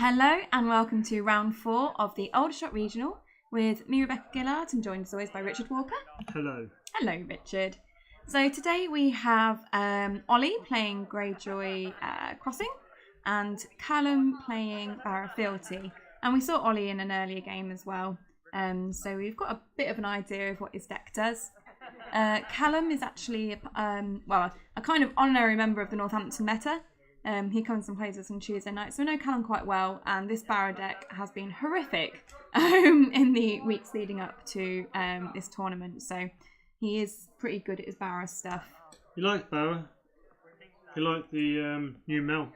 Hello and welcome to round 4 of the Aldershot Regional with me, Rebecca Gillard, and joined as always by Richard Walker. Hello. Hello, Richard. So today we have Ollie playing Greyjoy Crossing and Callum playing Bara Fealty. And we saw Ollie in an earlier game as well. So we've got a bit of an idea of what his deck does. Callum is actually a kind of honorary member of the Northampton meta. He comes and plays us on Tuesday night, so we know Callum quite well, and this Bara deck has been horrific in the weeks leading up to this tournament, so he is pretty good at his Bara stuff. He likes Bara. He likes the new Mel.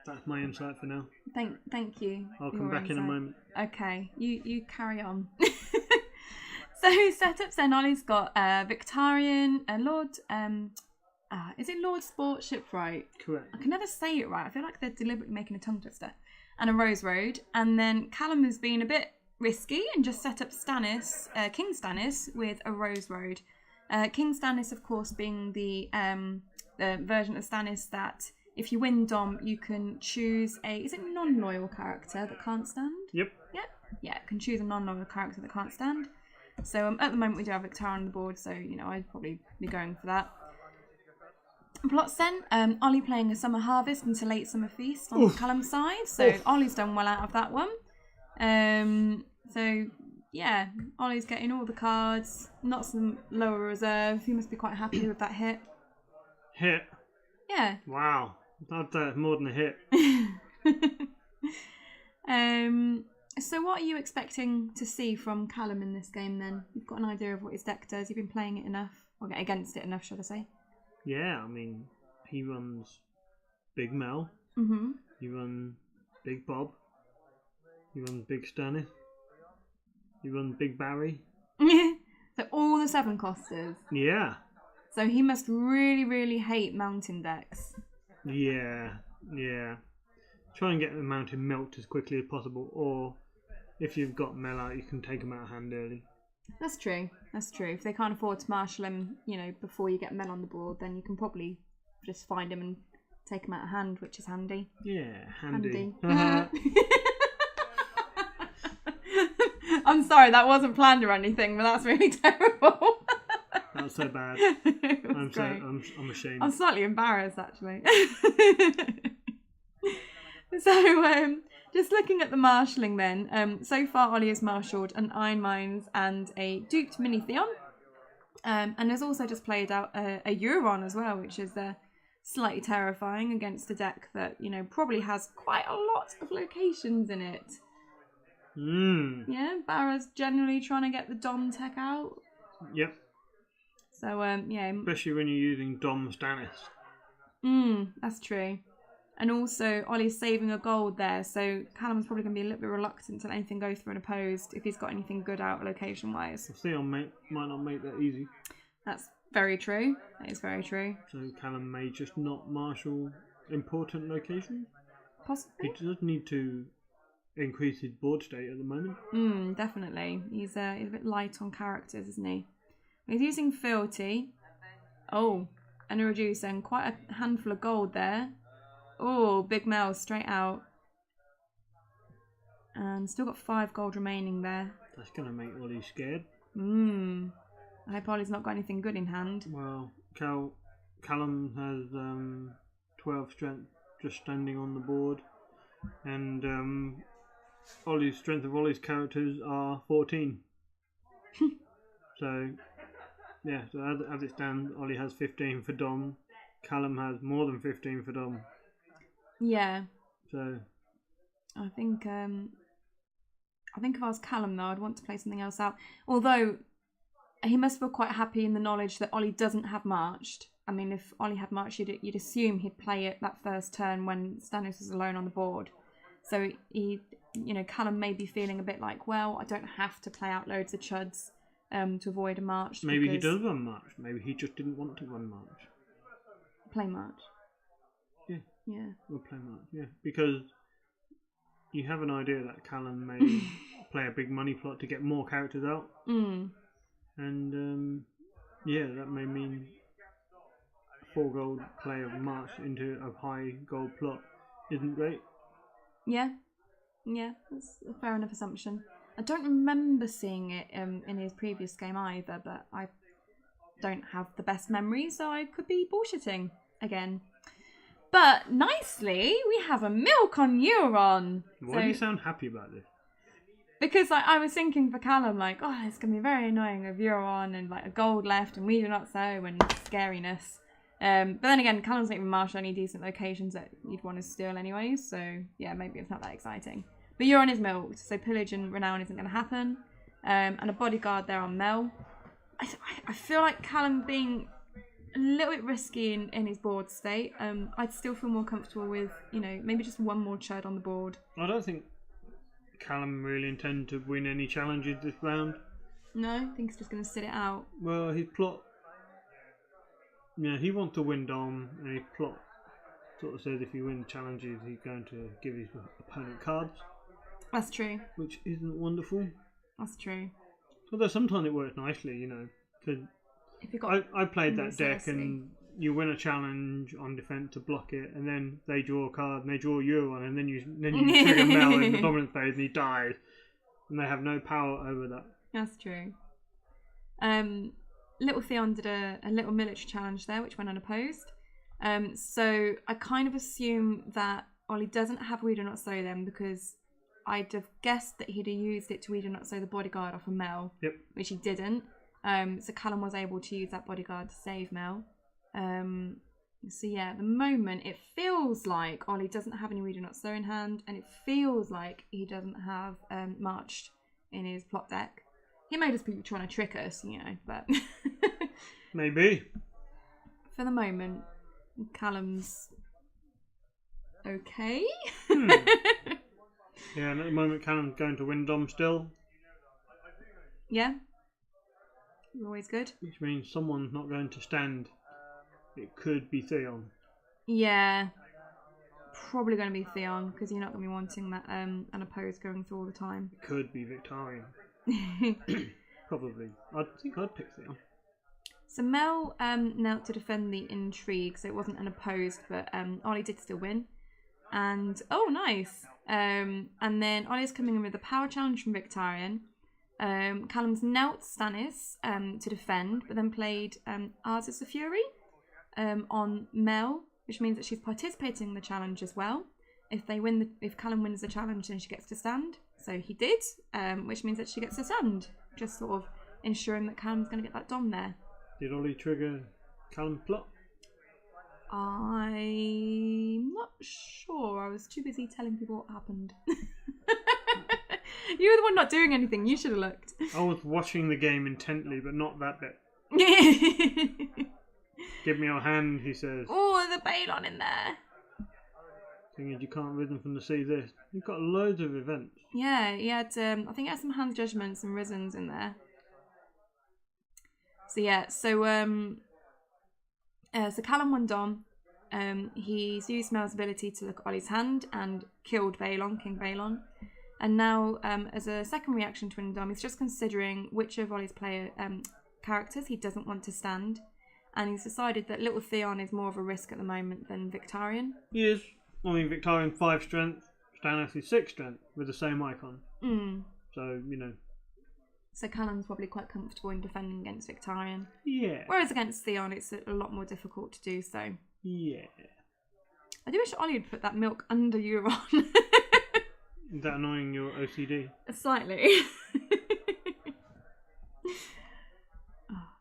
That's my insight for now. Thank you. I'll come back in a moment. Okay, you carry on. So setups then, Ollie's got Victorian, Lord... is it Lord Sport Shipwright? Correct. I can never say it right. I feel like they're deliberately making a tongue twister. And a Rose Road. And then Callum has been a bit risky and just set up Stannis, King Stannis, with a Rose Road. King Stannis, of course, being the version of Stannis that if you win Dom, you can choose is it non-loyal character that can't stand? Yep. Yeah, can choose a non-loyal character that can't stand. So at the moment we do have Victoria on the board, so I'd probably be going for that. Plots then, Ollie playing a Summer Harvest into Late Summer Feast on Callum's side, so Ollie's done well out of that one. So yeah, Ollie's getting all the cards, not some lower reserve. He must be quite happy with that hit. Hit? Yeah. Wow, that's more than a hit. So what are you expecting to see from Callum in this game then? You've got an idea of what his deck does. You've been playing it enough, or against it enough, should I say? Yeah, I mean, he runs Big Mel. Mm-hmm. He runs Big Bob. He runs Big Stannis. He runs Big Barry. So all the 7 costers. Yeah. So he must really, really hate mountain decks. Yeah. Try and get the mountain milked as quickly as possible, or if you've got Mel out, you can take him out of hand early. That's true. If they can't afford to marshal him, before you get Mel on the board, then you can probably just find him and take him out of hand, which is handy. Yeah, handy. I'm sorry, that wasn't planned or anything, but that's really terrible. That was so bad. I'm ashamed. I'm slightly embarrassed, actually. So, just looking at the marshalling then, so far Ollie has marshalled an Iron Mines and a duped Mini Theon, and has also just played out a Euron as well, which is slightly terrifying against a deck that, probably has quite a lot of locations in it. Yeah, Bara's generally trying to get the Dom tech out. Yep. So, yeah. Especially when you're using Dom Stannis. That's true. And also, Ollie's saving a gold there, so Callum's probably going to be a little bit reluctant to let anything go through unopposed if he's got anything good out location-wise. Theon might not make that easy. That's very true. That is very true. So Callum may just not marshal important locations? Possibly. He does need to increase his board state at the moment. Definitely. He's a bit light on characters, isn't he? He's using Fealty. Oh, and a reducer, and quite a handful of gold there. Oh, Big Mel straight out. And still got 5 gold remaining there. That's going to make Ollie scared. I hope Ollie's not got anything good in hand. Well, Callum has 12 strength just standing on the board. And Ollie's strength of Ollie's characters are 14. So, yeah, so as it stands, Ollie has 15 for Dom. Callum has more than 15 for Dom. Yeah. So I think if I was Callum though, I'd want to play something else out. Although he must feel quite happy in the knowledge that Ollie doesn't have marched. I mean, if Ollie had marched, you'd assume he'd play it that first turn when Stannis was alone on the board. So Callum may be feeling a bit like, well, I don't have to play out loads of chuds to avoid a march. Maybe he does run march. Maybe he just didn't want to run march. Play march. Yeah. We'll play march. Yeah, because you have an idea that Callum may play a big money plot to get more characters out. And that may mean 4 gold play of march into a high gold plot isn't great. Yeah, that's a fair enough assumption. I don't remember seeing it in his previous game either, but I don't have the best memory, so I could be bullshitting again. But nicely, we have a milk on Euron. Why do you sound happy about this? Because I was thinking for Callum, like, oh, it's going to be very annoying with Euron and like a gold left and we do not so and scariness. But then again, Callum's not even marshaled any decent locations that you'd want to steal anyway, so yeah, maybe it's not that exciting. But Euron is milked, so pillage and renown isn't going to happen. And a bodyguard there on Mel. I feel like Callum being a little bit risky in his board state. I'd still feel more comfortable with, maybe just one more chud on the board. I don't think Callum really intended to win any challenges this round. No, I think he's just going to sit it out. Well, his plot... Yeah, he wants to win Dom, and his plot sort of says if he wins challenges, he's going to give his opponent cards. That's true. Which isn't wonderful. That's true. Although sometimes it works nicely, because I played that deck and you win a challenge on defense to block it, and then they draw a card and they draw Euron, and then you trigger Mel in the dominant phase and he dies, and they have no power over that. That's true. Little Theon did a little military challenge there, which went unopposed. So I kind of assume that Ollie doesn't have We Do Not Sow them, because I'd have guessed that he'd have used it to We Do Not Sow the bodyguard off of Mel, which he didn't. So Callum was able to use that bodyguard to save Mel. So yeah, at the moment it feels like Ollie doesn't have any We Do Not Sow in hand, and it feels like he doesn't have Marched in his plot deck. He may just be trying to trick us, but maybe. For the moment, Callum's okay. Yeah, and at the moment Callum's going to win Dom still. Yeah. Always good. Which means someone's not going to stand. It could be Theon. Yeah. Probably going to be Theon, because you're not going to be wanting that unopposed going through all the time. It could be Victarion. Probably. I think I'd pick Theon. So Mel knelt to defend the intrigue, so it wasn't unopposed, but Ollie did still win. And, oh, nice. And then Ollie's coming in with a power challenge from Victarion. Callum's knelt Stannis to defend, but then played Arzus the Fury on Mel, which means that she's participating in the challenge as well. If Callum wins the challenge, then she gets to stand. So he did, which means that she gets to stand. Just sort of ensuring that Callum's going to get that Dom there. Did Ollie trigger Callum's plot? I'm not sure. I was too busy telling people what happened. You were the one not doing anything. You should have looked. I was watching the game intently, but not that bit. Give me your hand, he says. Oh, the Balon in there. Thing is, you can't rhythm from the sea this. You've got loads of events. Yeah, he had, I think he had some hand judgments and risens in there. So yeah, so Callum won Dom. He's used Mel's ability to look at Ollie's hand and killed Balon, King Balon. And now, as a second reaction to winning Dom, he's just considering which of Ollie's player characters he doesn't want to stand. And he's decided that Little Theon is more of a risk at the moment than Victarion. He is. I mean, Victarion 5 strength, Stannis is 6 strength with the same icon. So, So Callum's probably quite comfortable in defending against Victarion. Yeah. Whereas against Theon, it's a lot more difficult to do so. Yeah. I do wish Ollie would put that milk under Euron. Is that annoying your OCD? Slightly.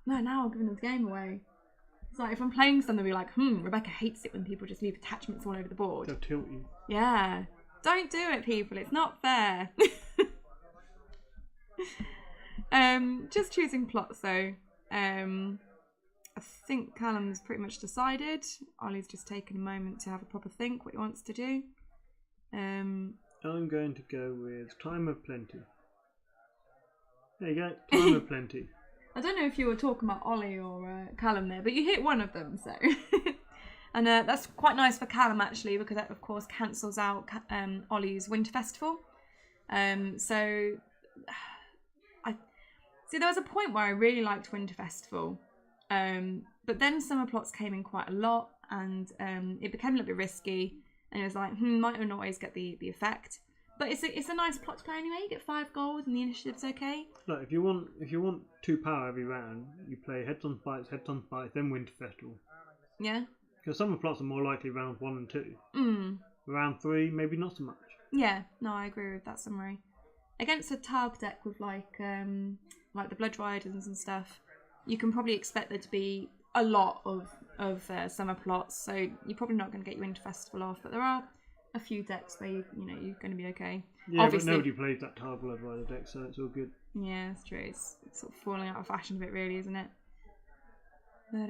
No, now I'm giving the game away. It's like if I'm playing something, they'll be like, Rebecca hates it when people just leave attachments all over the board. They'll tilt you. Yeah. Don't do it, people. It's not fair. Just choosing plots, though. I think Callum's pretty much decided. Ollie's just taken a moment to have a proper think what he wants to do. I'm going to go with Time of Plenty. There you go, Time of Plenty. I don't know if you were talking about Ollie or Callum there, but you hit one of them, so. And that's quite nice for Callum, actually, because that, of course, cancels out Ollie's Winter Festival. So, see, there was a point where I really liked Winter Festival, but then Summer Plots came in quite a lot, and it became a little bit risky. and it was like, might not always get the effect. But it's a nice plot to play anyway. You get 5 gold and the initiative's okay. Look, if you want 2 power every round, you play Heads on Spikes, then Winter Festival. Yeah. Because some of the plots are more likely rounds 1 and 2. Round 3, maybe not so much. Yeah, no, I agree with that summary. Against a Targ deck with like the Blood Riders and stuff, you can probably expect there to be a lot of summer plots. So you're probably not going to get your Winter Festival off, but there are a few decks where you're going to be okay. Yeah, obviously, but nobody plays that Targ Blood Rider deck, so it's all good. Yeah, it's true. It's sort of falling out of fashion a bit, really, isn't it? But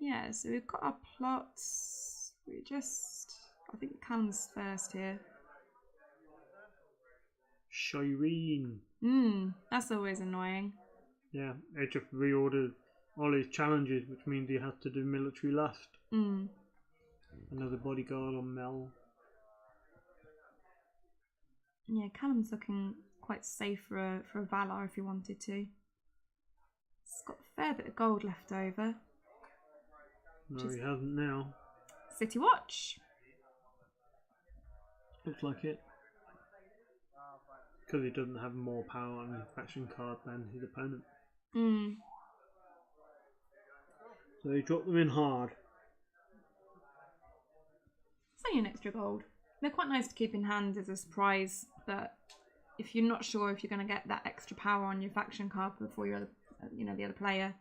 yeah. So we've got our plots. I think Callum's first here. Shireen. That's always annoying. Yeah, they just reordered Ollie's challenges, which means he has to do military last. Another bodyguard on Mel. Yeah, Callum's looking quite safe for a Valar if he wanted to. He's got a fair bit of gold left over. No, he hasn't now. City Watch. Looks like it. Because he doesn't have more power on his faction card than his opponent. So he dropped them in hard. It's only an extra gold. They're quite nice to keep in hand as a surprise, but if you're not sure if you're going to get that extra power on your faction card before the other player,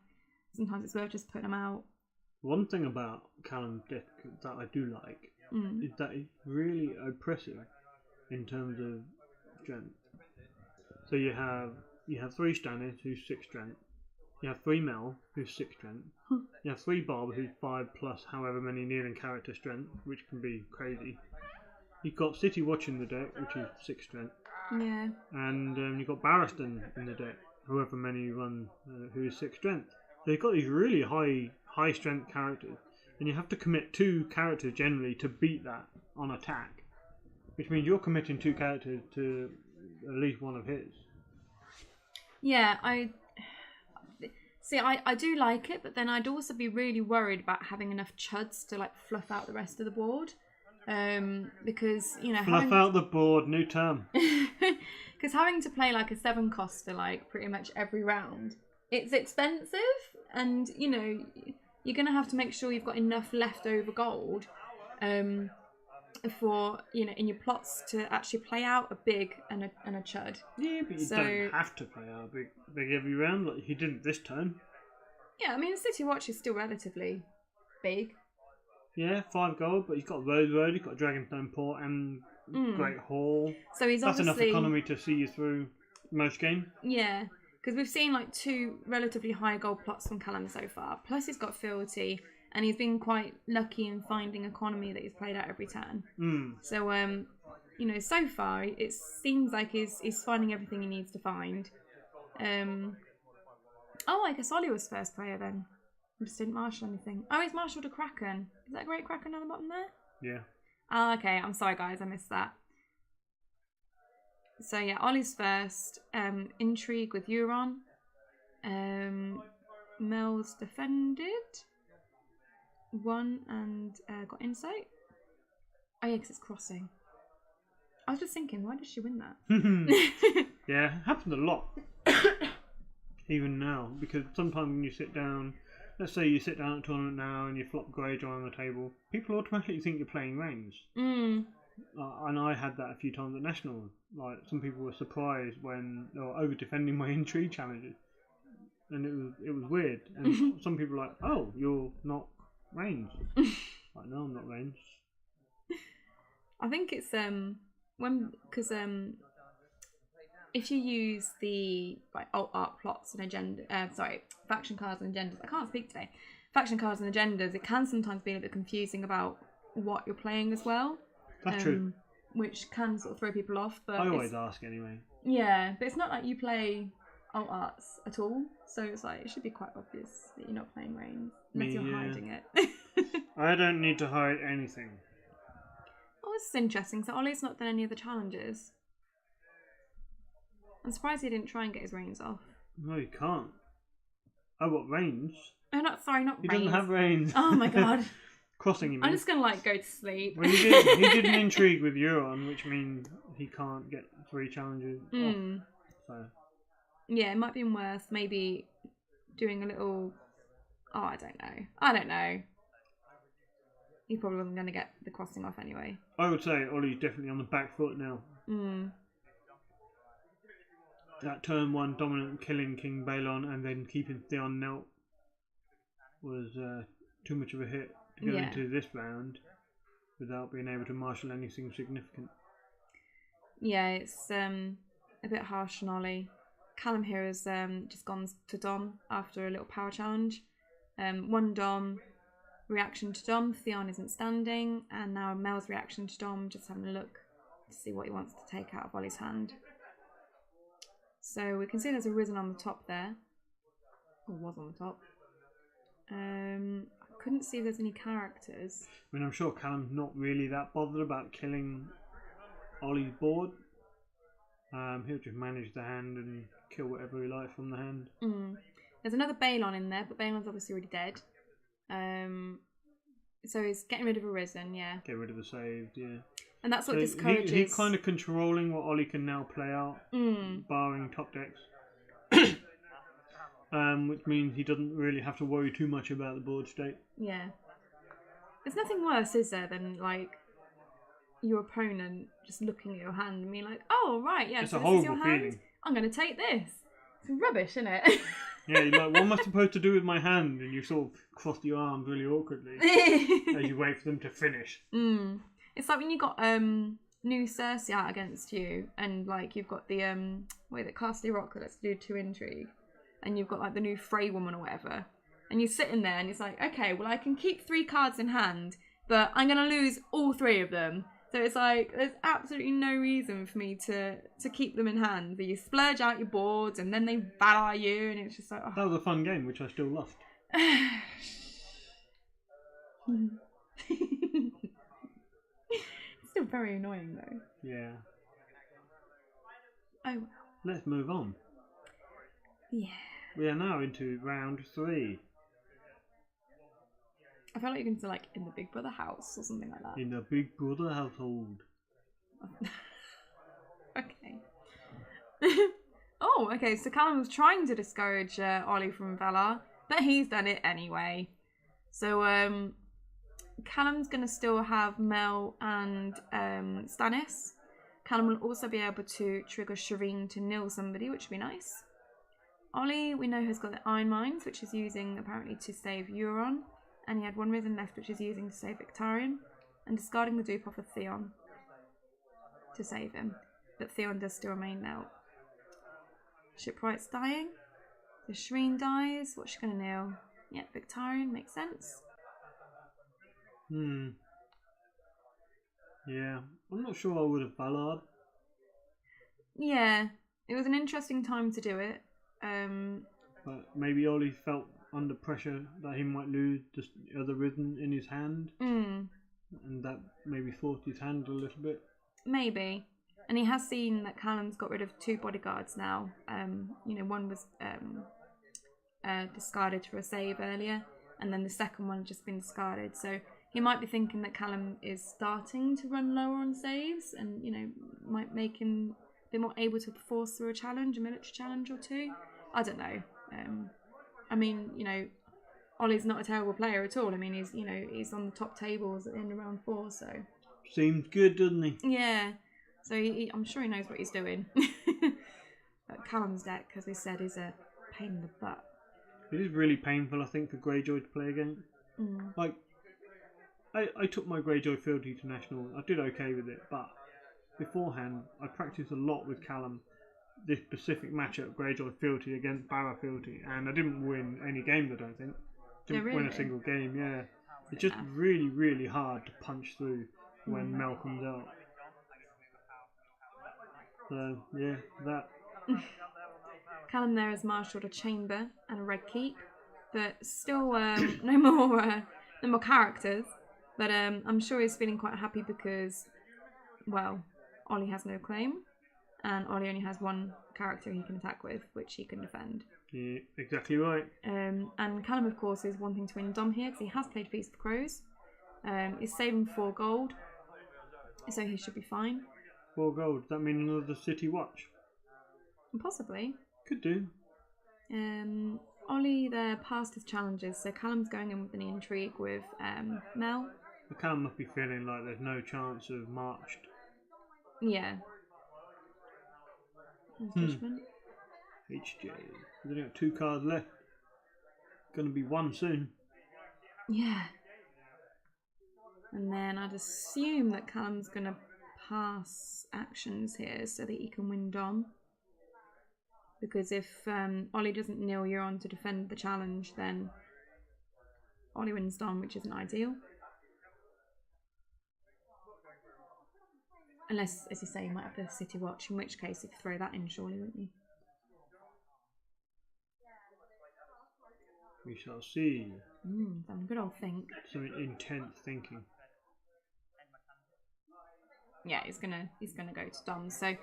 sometimes it's worth just putting them out. One thing about Callum's deck that I do like is that it's really oppressive in terms of strength. So you have 3 Stannis who's 6 strength. You have 3 Mel who's 6 strength. You have 3 Bob who's 5 plus however many kneeling character strength, which can be crazy. You've got City Watch in the deck, which is 6 strength. Yeah. And you've got Barristan in the deck, however many you run, who is 6 strength. So you've got these really high strength characters, and you have to commit 2 characters generally to beat that on attack, which means you're committing 2 characters to at least one of his. Yeah, I do like it, but then I'd also be really worried about having enough chuds to like fluff out the rest of the board. Because fluff out the board, new term. Because having to play like a 7 coster like pretty much every round, it's expensive, and you're gonna have to make sure you've got enough leftover gold for in your plots to actually play out a big and a chud. Yeah, but you don't have to play out a big every round like he didn't this turn. Yeah, I mean City Watch is still relatively big. Yeah, 5 gold, but he's got Road, he's got Dragonstone Port and Great Hall. So that's enough economy to see you through most game. Yeah, because we've seen like 2 relatively high gold plots from Callum so far. Plus he's got Fealty, and he's been quite lucky in finding economy that he's played out every turn. So so far it seems like he's finding everything he needs to find. I guess Ollie was first player then. I just didn't marshal anything. Oh, he's marshalled a Kraken. Is that a Great Kraken on the bottom there? Yeah. Oh, okay. I'm sorry, guys. I missed that. So, yeah, Ollie's first. Intrigue with Euron. Mel's defended. Won and got insight. Oh, yeah, because it's crossing. I was just thinking, why did she win that? Yeah, it happens a lot. Even now, because sometimes when you sit down, let's say you sit down at a tournament now and you flop Greyjoy on the table, people automatically think you're playing range. And I had that a few times at National. Like, some people were surprised when they were over defending my intrigue challenges, and it was weird. And some people were like, "Oh, you're not ranged." Like, no, I'm not ranged. I think it's because if you use the like alt art plots and faction cards and agendas, I can't speak today. Faction cards and agendas, it can sometimes be a bit confusing about what you're playing as well. That's true. Which can sort of throw people off. But I always ask anyway. Yeah, but it's not like you play alt arts at all, so it's like it should be quite obvious that you're not playing Reigns unless you're hiding it. I don't need to hide anything. Oh, this is interesting. So Ollie's not done any of the challenges. I'm surprised he didn't try and get his reins off. No, he can't. Oh, what, reins? Oh, not He reins. doesn't have reins. Oh my god. Crossing, you mean? I'm just gonna go to sleep. Well, he did an intrigue with Euron, which means he can't get 3 challenges off. So. Yeah, it might be worse. Maybe doing a little... Oh, I don't know. He probably wasn't going to get the crossing off anyway. I would say Ollie's definitely on the back foot now. That turn 1 dominant killing King Balon and then keeping Theon knelt was too much of a hit to go into this round without being able to marshal anything significant. Yeah, it's a bit harsh on Ollie. Callum here has just gone to Dom after a little power challenge. 1 Dom, reaction to Dom, Theon isn't standing, and now Mel's reaction to Dom, just having a look to see what he wants to take out of Ollie's hand. So we can see there's a risen on the top there. Or was on the top. I couldn't see if there's any characters. I mean, I'm sure Callum's not really that bothered about killing Ollie's board. He'll just manage the hand and kill whatever he likes from the hand. There's another Balon in there, but Balon's obviously already dead. So he's getting rid of a risen, yeah. Get rid of the saved, yeah. And that's what discourages... He's kind of controlling what Ollie can now play out, barring top decks. Which means he doesn't really have to worry too much about the board state. Yeah. There's nothing worse, is there, than, your opponent just looking at your hand and being like, oh, right, yeah, it's so a this is your horrible hand. feeling. I'm going to take this. It's rubbish, isn't it? Yeah, you're like, what am I supposed to do with my hand? And you sort of cross your arms really awkwardly as you wait for them to finish. It's like when you got new Cersei out against you, and you've got the Castle Rock that lets you do 2 intrigue, and you've got the new Frey woman or whatever, and you're sitting there and it's like, okay, well I can keep 3 cards in hand, but I'm gonna lose all 3 of them. So it's there's absolutely no reason for me to keep them in hand. But you splurge out your boards and then they Valar you, and it's just like... Oh. That was a fun game, which I still loved. It's still very annoying, though. Yeah. Oh, well. Let's move on. Yeah. We are now into round 3. I felt like you're going to in the Big Brother house or something like that. In the Big Brother household. Okay. Oh, okay. So Callum was trying to discourage Ollie from Valar, but he's done it anyway. So Callum's going to still have Mel and Stannis. Callum will also be able to trigger Shireen to nil somebody, which would be nice. Ollie, we know, has got the Iron Mines, which is using apparently to save Euron. And he had 1 risen left, which is using to save Victarion, and discarding the dupe off of Theon to save him. But Theon does still remain now. Shipwright's dying. The Shireen dies. What's she going to kneel? Yeah, Victarion, makes sense. Yeah, I'm not sure I would have Ballard. Yeah, it was an interesting time to do it. But maybe Ollie felt under pressure that he might lose the other risen in his hand, and that maybe forced his hand a little bit. Maybe. And he has seen that Callum's got rid of 2 bodyguards now. One was discarded for a save earlier, and then the second one had just been discarded. So he might be thinking that Callum is starting to run lower on saves, and might make him a bit more able to force through a military challenge or 2. I don't know. I mean, Ollie's not a terrible player at all. I mean, he's on the top tables at the end of round 4, so... Seems good, doesn't he? Yeah. So I'm sure he knows what he's doing. But Callum's deck, as we said, is a pain in the butt. It is really painful, I think, for Greyjoy to play against. I took my Greyjoy Fealty to National. I did okay with it, but beforehand, I practiced a lot with Callum. This specific matchup, Greyjoy Fealty against Bara Fealty, and I didn't win any games, I don't think. Didn't win a single game, yeah. It's just really, really hard to punch through when Mel comes out. So, yeah, that. Callum there has marshalled a chamber and a red keep, but still no more characters. But I'm sure he's feeling quite happy because, well, Ollie has no claim. And Ollie only has 1 character he can attack with, which he can defend. Yeah, exactly right. And Callum, of course, is wanting to win Dom here because he has played Feast for Crows. He's saving 4 gold, so he should be fine. 4 gold. Does that mean another city watch? Possibly. Could do. Ollie, they're past his challenges, so Callum's going in with an intrigue with Mel. The Callum must be feeling like there's no chance of marched. Yeah. Judgment. HJ. We've only got 2 cards left. Gonna be 1 soon. Yeah. And then I'd assume that Callum's gonna pass actions here so that he can win Dom. Because if Ollie doesn't kneel Euron to defend the challenge, then Ollie wins Dom, which isn't ideal. Unless, as you say, you might have the City Watch, in which case you'd throw that in surely, wouldn't you? We shall see. Having a good old think. Some intense thinking. Yeah, he's gonna go to Dom. So,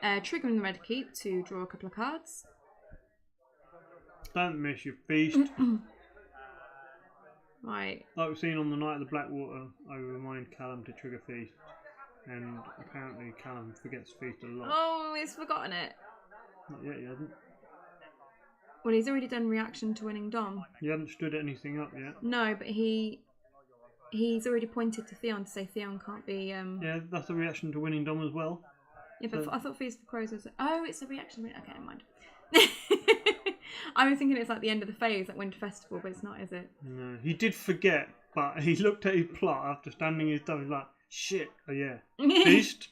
triggering the red keep to draw a couple of cards. Don't miss your feast. Right. Like we've seen on the night of the Blackwater, I remind Callum to trigger feast, and apparently Callum forgets feast a lot. Oh, he's forgotten it. Not yet, he hasn't. Well, he's already done reaction to winning Dom. He hasn't stood anything up yet. No, but he's already pointed to Theon to say Theon can't be. Yeah, that's a reaction to winning Dom as well. Yeah, but I thought Feast for Crows was. Oh, it's a reaction. Okay, never mind. I was thinking it's like the end of the phase at Winter Festival, but it's not, is it? No, he did forget, but he looked at his plot after standing his thumb. He's like, shit, oh yeah, feast.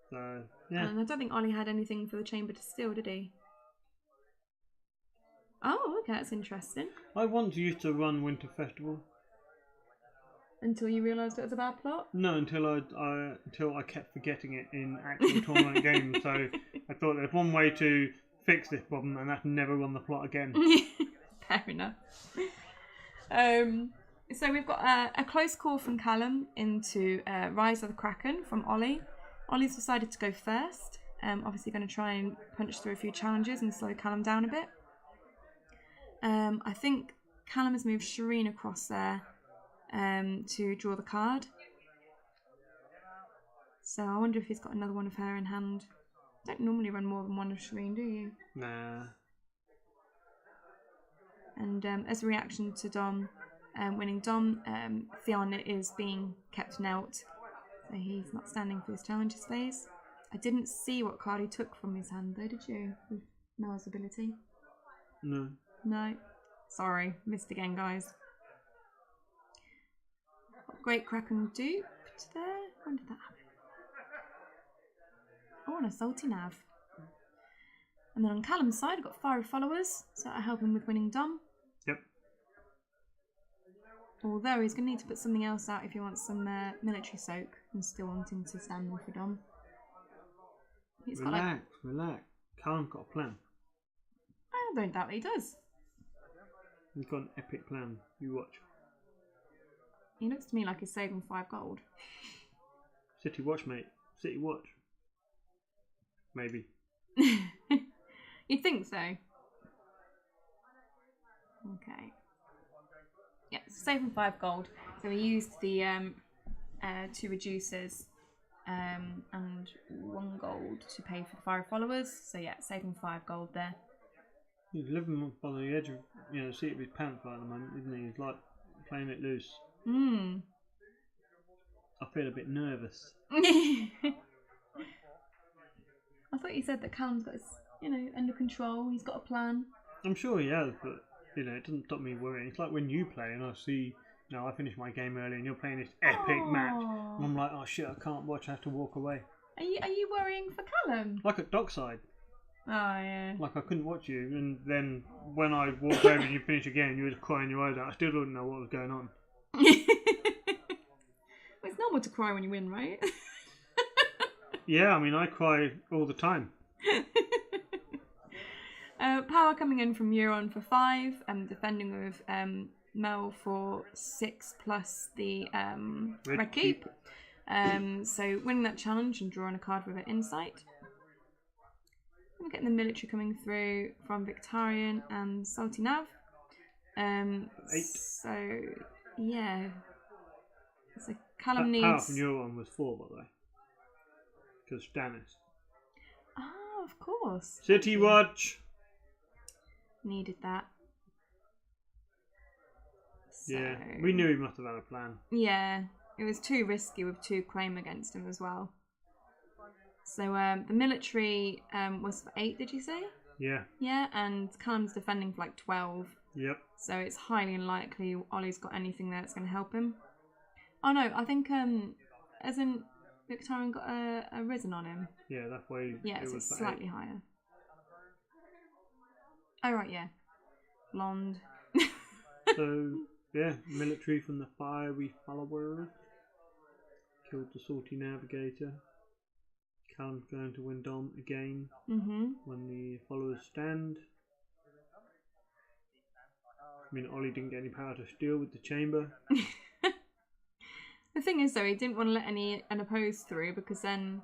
So, yeah. And I don't think Ollie had anything for the Chamber to steal, did he? Oh, okay, that's interesting. I once used to run Winter Festival. Until you realised it was a bad plot? No, until I kept forgetting it in actual tournament games. So I thought there's one way to fix this problem, and that's never run the plot again. Fair enough. So we've got a close call from Callum into Rise of the Kraken from Ollie. Ollie's decided to go first. Obviously going to try and punch through a few challenges and slow Callum down a bit. I think Callum has moved Shireen across there to draw the card. So I wonder if he's got another one of her in hand. Don't normally run more than one of Shireen, do you? Nah. And as a reaction to Dom winning Dom, Theon is being kept knelt. So he's not standing for his challenges phase. I didn't see what card he took from his hand though, did you? With Mel's ability? No. No. Sorry, missed again, guys. Great Kraken duped there. When did that happen? Oh, and a salty nav. And then on Callum's side, I've got Fiery Followers, so I help him with winning Dom. Yep. Although he's going to need to put something else out if he wants some military soak and still wanting to stand there for Dom. He's relax. Callum's got a plan. I don't doubt that he does. He's got an epic plan. You watch. He looks to me like he's saving 5 gold. City Watch, mate. City Watch. Maybe. You'd think so. Okay. Yeah, saving 5 gold. So we used the 2 reducers and 1 gold to pay for the Fire Followers. So yeah, saving 5 gold there. He's living on the edge of, the seat of his pants right at the moment, isn't he? He's like playing it loose. I feel a bit nervous. I thought you said that Callum's got his, under control. He's got a plan. I'm sure he has, but it doesn't stop me worrying. It's like when you play and I see, I finish my game early and you're playing this epic match, and I'm like, oh shit, I can't watch. I have to walk away. Are you worrying for Callum? Like at Dockside. Oh yeah. Like I couldn't watch you, and then when I walked over and you finished again, you were just crying your eyes out. I still didn't know what was going on. Well, it's normal to cry when you win, right? Yeah, I mean, I cry all the time. Power coming in from Euron for 5, defending with Mel for 6 plus the red keep. So winning that challenge and drawing a card with an insight. We're getting the military coming through from Victarion and Salty Nav. 8. So Yeah. So Callum Power needs. from your one was 4, by the way. Because Stannis. Oh, of course. City Watch! Needed that. So... Yeah, we knew he must have had a plan. Yeah, it was too risky with 2 claim against him as well. So the military was for 8, did you say? Yeah. Yeah, and Callum's defending for like 12. Yep. So it's highly unlikely Ollie's got anything there that's going to help him. Oh no, I think hasn't Victorian got a risen on him? Yeah, that's why Yeah, it so was it's for slightly 8. higher. Oh right, yeah. Blonde. So, yeah, military from the fiery followers. Killed the salty navigator. Callum's going to win Dom again when the followers stand. I mean, Ollie didn't get any power to steal with the chamber. The thing is, though, he didn't want to let any unopposed through because then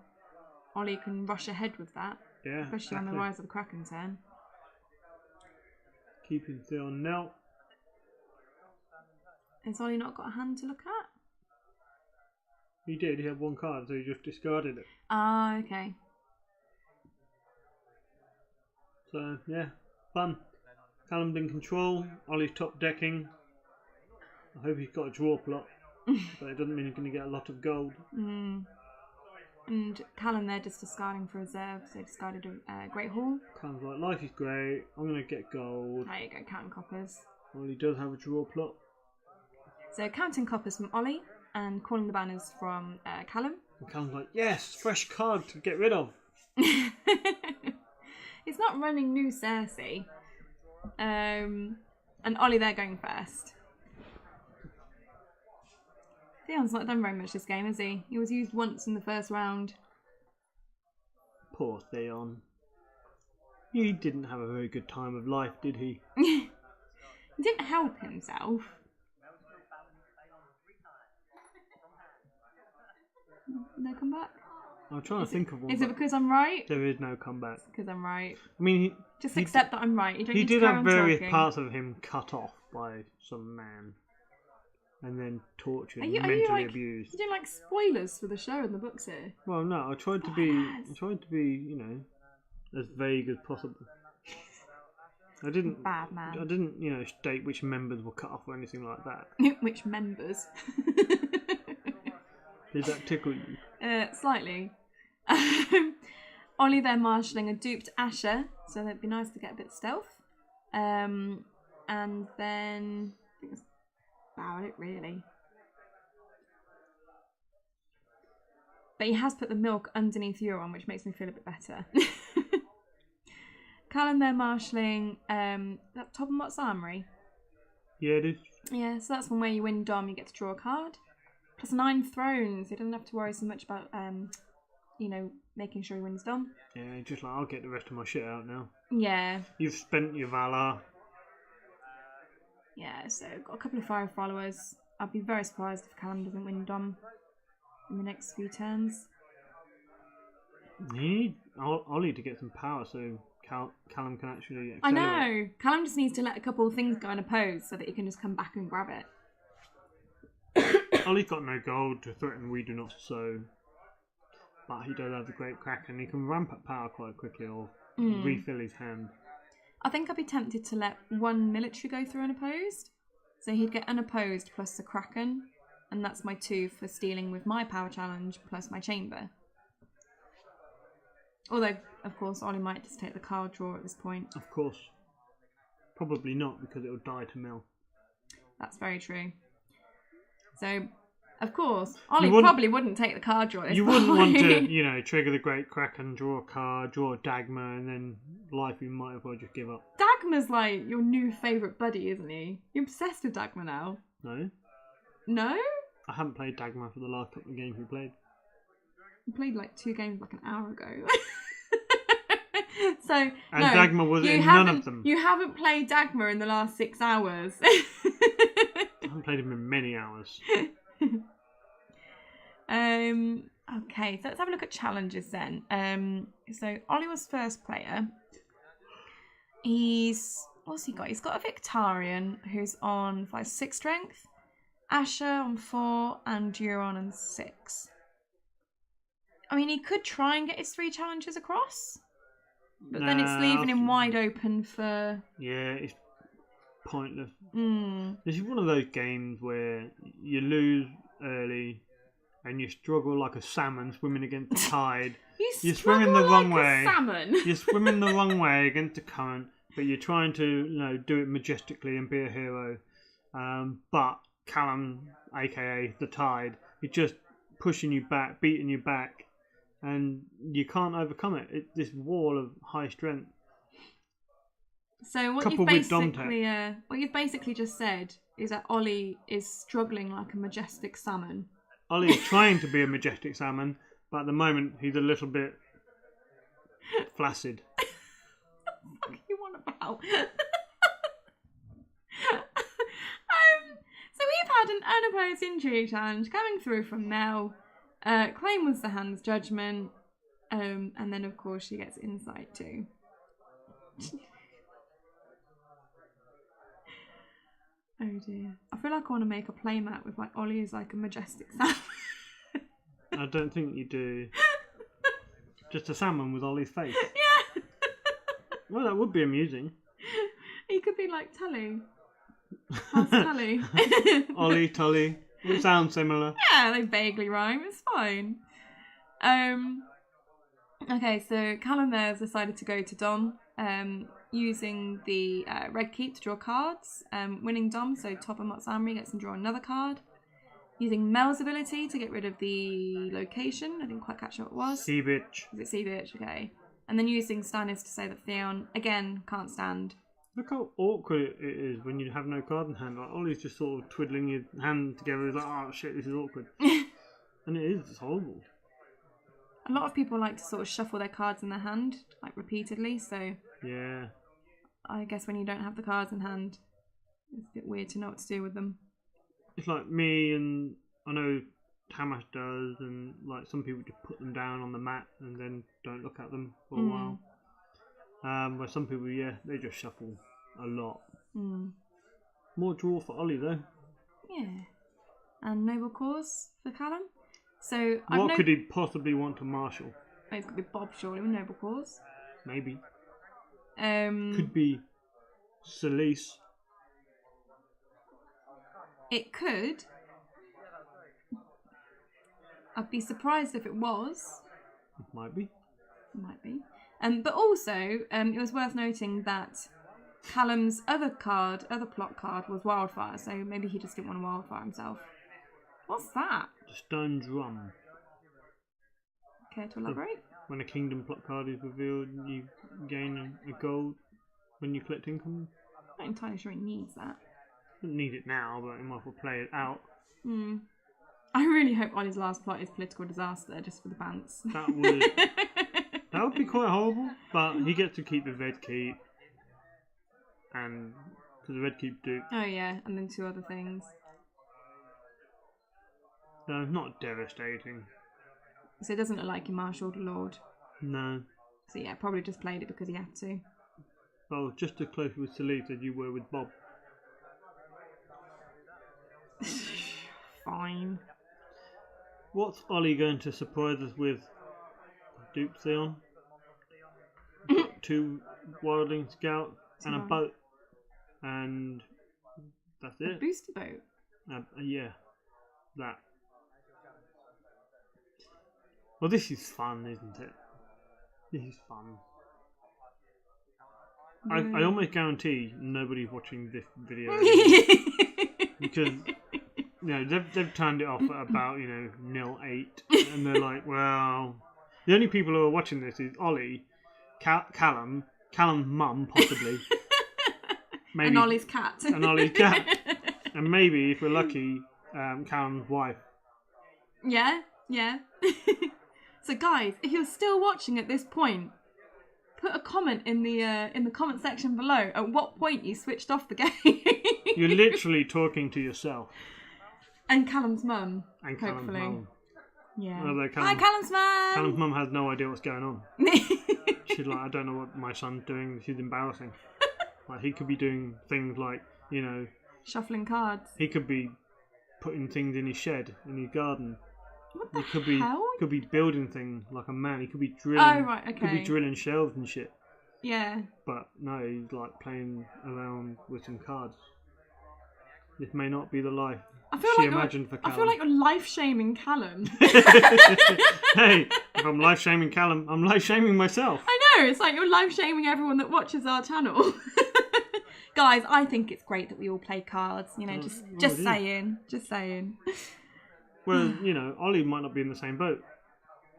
Ollie can rush ahead with that. Yeah, especially on the rise of the Kraken turn. Keeping Theon now. Has Ollie not got a hand to look at? He did, he had 1 card, so he just discarded it. Ah, okay. So, yeah, fun. Callum's in control, Ollie's top decking. I hope he's got a draw plot, but it doesn't mean he's going to get a lot of gold. And Callum there just discarding for reserve, so discarded a Great Hall. Callum's like, life is great, I'm going to get gold. There you go, counting coppers. Ollie does have a draw plot. So counting coppers from Ollie and calling the banners from Callum. And Callum's like, yes, fresh card to get rid of. He's not running new Cersei. And Ollie there going first. Theon's not done very much this game, has he? He was used once in the first round. Poor Theon. He didn't have a very good time of life, did he? He didn't help himself. No comeback? I'm trying to think of one. Is it because I'm right? There is no comeback. Because I'm right. I mean, Just accept that I'm right. You don't he need to did carry have on various talking. parts of him cut off by some man, and then tortured, and are mentally you like, abused. You do like spoilers for the show in the books here. Well, no, I tried to be, you know, as vague as possible. I didn't. Bad man. I didn't, you know, state which members were cut off or anything like that. Which members? Did that tickle you? Slightly. Ollie there marshalling a duped Asher, so that'd be nice to get a bit of stealth. And then I think that's about it really. But he has put the milk underneath Euron, which makes me feel a bit better. Callum there marshalling that top and what's armory? Yeah, it is. Yeah, so that's one where you win Dom, you get to draw a card. Plus 9 thrones. He doesn't have to worry so much about you know, making sure he wins Dom. Yeah, just like, I'll get the rest of my shit out now. Yeah. You've spent your Valar. Yeah, so got a couple of fire followers. I'd be very surprised if Callum doesn't win Dom in the next few turns. You need Ollie to get some power so Callum can actually accelerate. I know. Callum just needs to let a couple of things go unopposed so that he can just come back and grab it. Ollie's got no gold to threaten We Do Not Sow. But he does have the Great Kraken. He can ramp up power quite quickly or refill his hand. I think I'd be tempted to let 1 military go through unopposed. So he'd get unopposed plus the Kraken. And that's my 2 for stealing with my power challenge plus my chamber. Although, of course, Ollie might just take the card draw at this point. Of course. Probably not, because it will die to mill. That's very true. So, of course, Ollie probably wouldn't take the card draw at this point. You wouldn't want to, you know, trigger the Great Kraken, draw a card, draw a Dagmar, and then life you might as well just give up. Dagmar's like your new favourite buddy, isn't he? You're obsessed with Dagmar now. No? No? I haven't played Dagmar for the last couple of games we played. We played like 2 games like an hour ago. So, and no, Dagmar was in none of them. You haven't played Dagmar in the last 6 hours. I haven't played him in many hours. Okay, so let's have a look at challenges then. So Ollie was first player. What's he got? He's got a Victarion who's on 6 strength, Asher on 4, and Euron on 6. I mean, he could try and get his 3 challenges across, but then it's leaving him wide open for... Yeah, it's pointless. Mm. This is one of those games where you lose early and you struggle like a salmon swimming against the tide. You're swimming the wrong way. Salmon. You're swimming the wrong way against the current, but you're trying to do it majestically and be a hero. But Callum, aka the Tide, is just pushing you back, beating you back, and you can't overcome it. It's this wall of high strength. So what you've basically just said is that Ollie is struggling like a majestic salmon. Ollie is trying to be a majestic salmon, but at the moment he's a little bit flaccid. What the fuck are you on about? So we've had an unopposed injury challenge coming through from Mel. Claim was the hand's judgment, and then of course she gets insight too. Oh dear. I feel like I want to make a playmat with like Ollie is like a majestic salmon. I don't think you do. Just a salmon with Ollie's face. Yeah. Well, that would be amusing. He could be like Tully. How's Tully? Ollie, Tully. It sounds similar. Yeah, they vaguely rhyme. It's fine. Okay, so Callum there has decided to go to Dom. Using the red keep to draw cards, winning Dom, so top of Montgomery gets to draw another card. Using Mel's ability to get rid of the location. I didn't quite catch what it was. Sea bitch. Is it Sea Bitch? Okay. And then using Stannis to say that Theon, again, can't stand. Look how awkward it is when you have no card in hand. Like Ollie's just sort of twiddling your hand together. He's like, oh shit, this is awkward. And it is. It's horrible. A lot of people like to sort of shuffle their cards in their hand, like repeatedly, so... Yeah. I guess when you don't have the cards in hand, it's a bit weird to know what to do with them. It's like me, and I know Tamash does, and like some people just put them down on the mat and then don't look at them for a while. Where some people, yeah, they just shuffle a lot. More draw for Ollie though. Yeah. And Noble Cause for Callum. So what could he possibly want to marshal? Oh, it's got to be Bob surely with Noble Cause. Maybe. Could be Celise. It could. I'd be surprised if it was. It might be. Might be. But also, it was worth noting that Callum's other plot card was Wildfire, so maybe he just didn't want to Wildfire himself. What's that? The Stone Drum. Care to elaborate? When a Kingdom plot card is revealed, you gain a gold when you collect income. I'm not entirely sure he needs that. Doesn't need it now, but he might as well play it out. I really hope Ollie's last plot is political disaster, just for the pants. That would be quite horrible, but he gets to keep the red keep, and because the red keep do. Oh yeah, and then 2 other things. No, not devastating. So it doesn't look like he marshalled a lord. No. So yeah, probably just played it because he had to. Well, just as close with Celise as you were with Bob. Fine. What's Ollie going to surprise us with? Duke Theon? 2 Wildling Scouts and a boat. And that's it. A booster boat? Yeah. That. Well, this is fun, isn't it? This is fun. I almost guarantee nobody's watching this video because they've turned it off at about 0:08, and they're like, well, the only people who are watching this is Ollie, Callum's mum possibly, maybe, and Ollie's cat, and maybe if we're lucky, Callum's wife. Yeah. So guys, if you're still watching at this point, put a comment in the comment section below at what point you switched off the game. You're literally talking to yourself. And Callum's mum. And Callum's mum. Yeah. Hi, Callum's mum. Callum's mum has no idea what's going on. She's like, I don't know what my son's doing. She's embarrassing. Like he could be doing things like, shuffling cards. He could be putting things in his shed, in his garden. What the He hell? could be building things like a man. He could be drilling. Oh, right, okay. Could be drilling shelves and shit. Yeah. But no, he's like playing around with some cards. This may not be the life she imagined for Callum. I feel like you're life shaming Callum. Hey, if I'm life shaming Callum, I'm life shaming myself. I know, it's like you're life shaming everyone that watches our channel. Guys, I think it's great that we all play cards. You know, just saying. Well, you know, Ollie might not be in the same boat.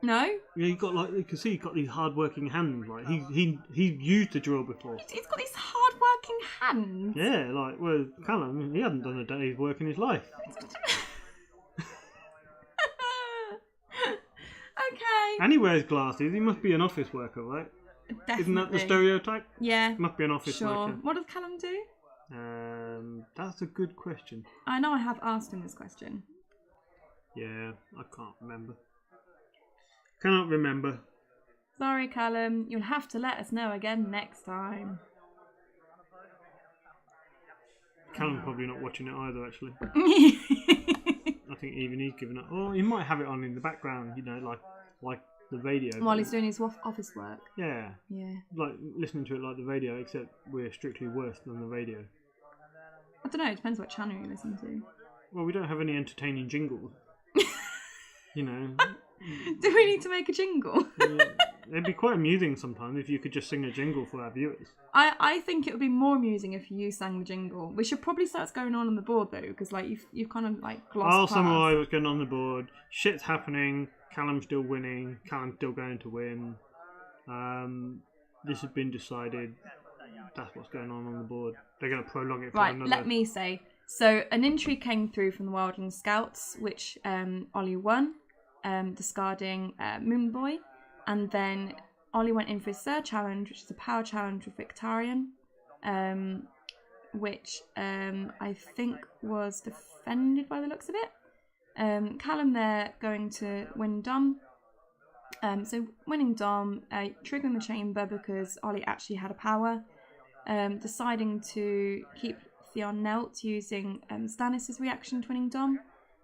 No? Yeah, you can see he's got these hard-working hands. Like he used the drill before. He's got these hard-working hands. Yeah, like well, Callum, he hasn't done a day's work in his life. Okay. And he wears glasses. He must be an office worker, right? Definitely. Isn't that the stereotype? Yeah. Must be an office worker. What does Callum do? That's a good question. I know I have asked him this question. Yeah, I can't remember. Cannot remember. Sorry, Callum. You'll have to let us know again next time. Callum's probably not watching it either, actually. I think even he's given up. Oh, he might have it on in the background, you know, like the radio. While he's doing his office work. Yeah. Yeah. Like listening to it like the radio, except we're strictly worse than the radio. I don't know. It depends what channel you listen to. Well, we don't have any entertaining jingles. You know. Do we need to make a jingle? It'd be quite amusing sometimes if you could just sing a jingle for our viewers. I think it would be more amusing if you sang the jingle. We should probably start what's going on the board though, because like you've kind of like glossed I'll past. summarise what's going on the board. Shit's happening. Callum's still winning. Callum's still going to win. This has been decided. That's what's going on the board. They're going to prolong it for Right, another... let me say. So an entry came through from the Wildland Scouts, which Ollie won, discarding Moon Boy. And then Ollie went in for his third challenge, which is a power challenge with Victarion, which I think was defended by the looks of it. Callum there going to win Dom. So winning Dom, triggering the chamber because Ollie actually had a power. Deciding to keep Theon knelt using Stannis' reaction to winning Dom.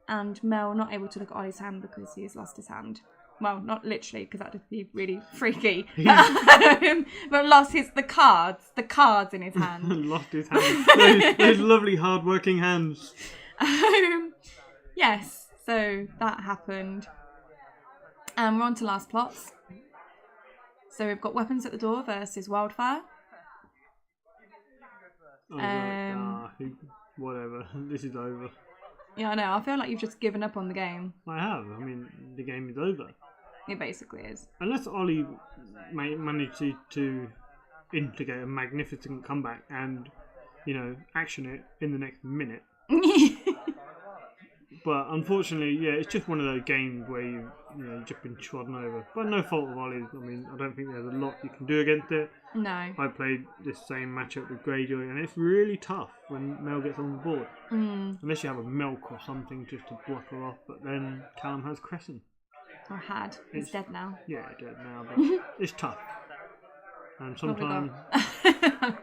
And Mel not able to look at Ollie's hand because he has lost his hand. Well, not literally, because that would be really freaky. But lost the cards in his hand. Lost his hand. Those lovely hard-working hands. Yes, so that happened. And we're on to last plots. So we've got Weapons at the Door versus Wildfire. Whatever. This is over. Yeah, I know. I feel like you've just given up on the game. I have. I mean, the game is over. It basically is. Unless Ollie manages to instigate a magnificent comeback and, you know, action it in the next minute. But unfortunately, yeah, it's just one of those games where you've just been trodden over. But no fault of Ollie's. I mean, I don't think there's a lot you can do against it. No. I played this same matchup with Greyjoy, and it's really tough when Mel gets on the board. Unless you have a milk or something just to block her off. But then Callum has Crescent. Or had. He's dead now. Yeah, dead now, but it's tough. And sometimes...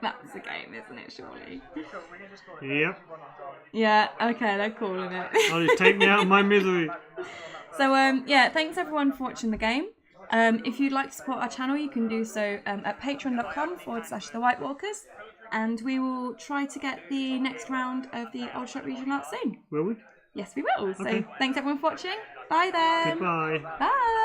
That's the game, isn't it, surely? Yep. Yeah, okay, they're calling it. I'll just take me out of my misery. So, yeah, thanks everyone for watching the game. If you'd like to support our channel, you can do so at patreon.com/The White Walkers. And we will try to get the next round of the Aldershot Regional out soon. Will we? Yes, we will. Okay. So, thanks everyone for watching. Bye then. Goodbye. Bye.